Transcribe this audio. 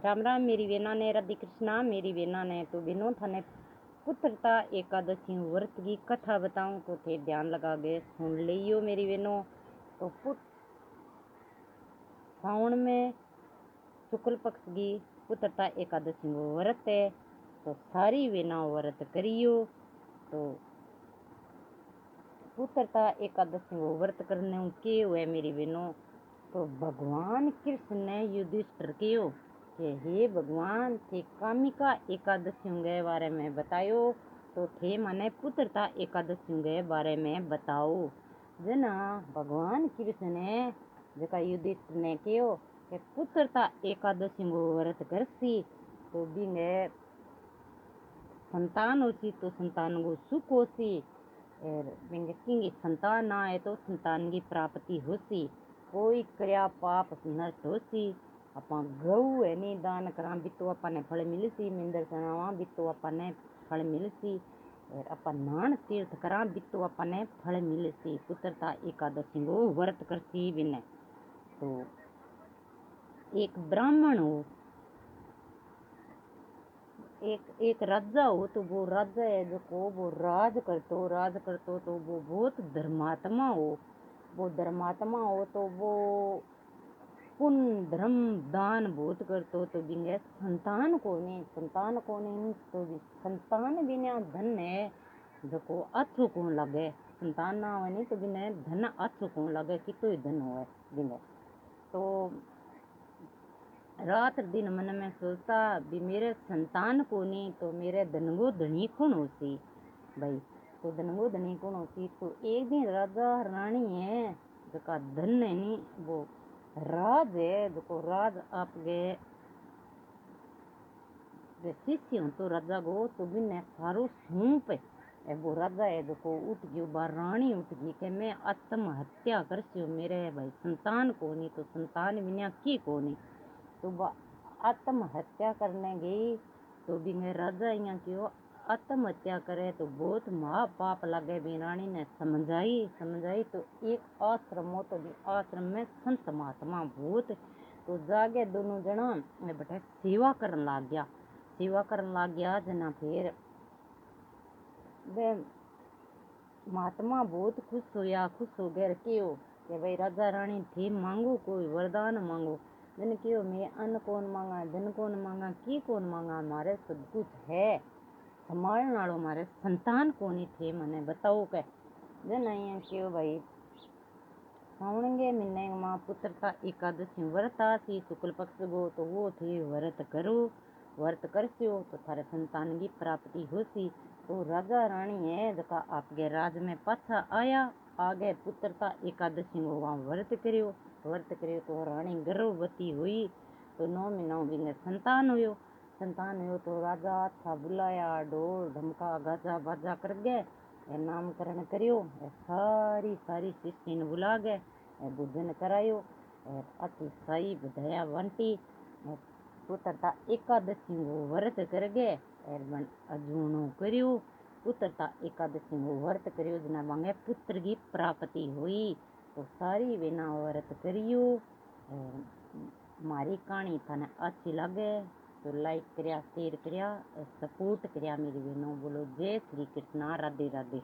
राम राम मेरी वेना ने राधे कृष्णा मेरी वेना ने तो बिनो थाने पुत्रता एकादशी व्रत की कथा बताऊं तो थे ध्यान लगा गए सुन लियो मेरी वेनो। तो सावन में शुक्ल पक्ष की पुत्रता एकादशी व्रत है तो सारी वेना व्रत करियो। तो पुत्रता एकादशी व्रत करने के हुए मेरी वेनो। तो भगवान कृष्ण ने युधिष्ठिर कियो कि हे भगवान थे कामिका एकादशी के बारे में बतायो तो थे माने पुत्रता एकादशी के बारे में बताओ। जना भगवान कृष्ण ने जका युधिष्ठिर ने कहो कि पुत्रता एकादशी को व्रत करसी तो बिंगे संतान होसी तो संतान को सुख होसी और बिंगे किंगी संतान ना है तो संतान की प्राप्ति होसी। कोई कर्या पाप नष्ट होसी। अपा गऊ है नी दान करा बितो अपने फल मिलसी। मिंदर चढ़ावा बितो अपने फल मिलसी और अपन नान तीर्थ करा बितो अपने फल मिलसी। पुत्रता एकादशी को व्रत करसी बिने। तो एक ब्राह्मण हो एक राजा हो तो वो राजा है जो को वो राज करतो तो वो बहुत धर्मात्मा हो। वो धर्मात्मा हो तो वो पुण्य धर्म दान बहुत करतो तो बिंगे संतान को नहीं तो संतान बिना धन है जो अच्छो कौन लगे। संतान ना हो नहीं तो बिना धन अच्छो कौन लगे कि तो धन हो बिंगे। तो रात दिन मन में सोचता भी मेरे संतान को नहीं तो मेरे धनगो धनी कौन होती भाई। तो धनगो धनी कौन होती तो एक दिन राजा रानी है जका धन है नहीं वो राज है जो राज आप गए शिष्य हो तो राजा को तो बिने सारो सूप है। वो राजा है जो उठ गई बार रानी उठ गई कि मैं आत्महत्या कर मेरे भाई संतान को नहीं तो संतान बिना की को नहीं। तो आत्महत्या करने गई तो बिंगे राजा यहाँ क्यों आत्महत्या करे तो बहुत महापाप लगे। भी रानी ने समझाई तो एक आश्रम हो तो आश्रम में संत महात्मा भूत तो जागे दोनों जना बेटा सेवा करने लग गया जना। फिर वे महात्मा बहुत खुश हो गए क्यों कि भाई राजा रानी थे मांगो कोई वरदान मांगो। मैंने क्यों मैं अन्न कौन मांगा धन कौन मांगा की कौन मांगा हमारे सब कुछ है संभालने वालों हमारे संतान कौन ही थे मैंने बताओ के जन आई क्यों भाई सावन के महीने माँ पुत्रता एकादशी व्रत आसी शुक्ल पक्ष गो तो वो थे व्रत करस्यो तो थारे संतान की प्राप्ति होसी। तो राजा रानी है जका आपके राज में पाछा आया आगे पुत्रता एकादशी को वहाँ व्रत करियो तो रानी गर्भवती हुई तो 9 महीना बिने संतान हुयो तो राजा था बुलाया ढोल ढमका गाजा बाजा कर गए नामकरण करियो सारी शिष्य ने बुला गए भोजन करायो और अति सही बधाया बंटी पुत्रता एकादशी को व्रत कर गए और अजूनो करियो। पुत्रता एकादशी को व्रत करियो जना मांगे पुत्र की प्राप्ति हुई तो सारी बिना व्रत करियो। मारी कहानी थाने अच्छी लगे तो लाइक करिया शेयर करिया सपोर्ट करिया मेरी बहनों। बोलो जय श्री कृष्णा राधे राधे।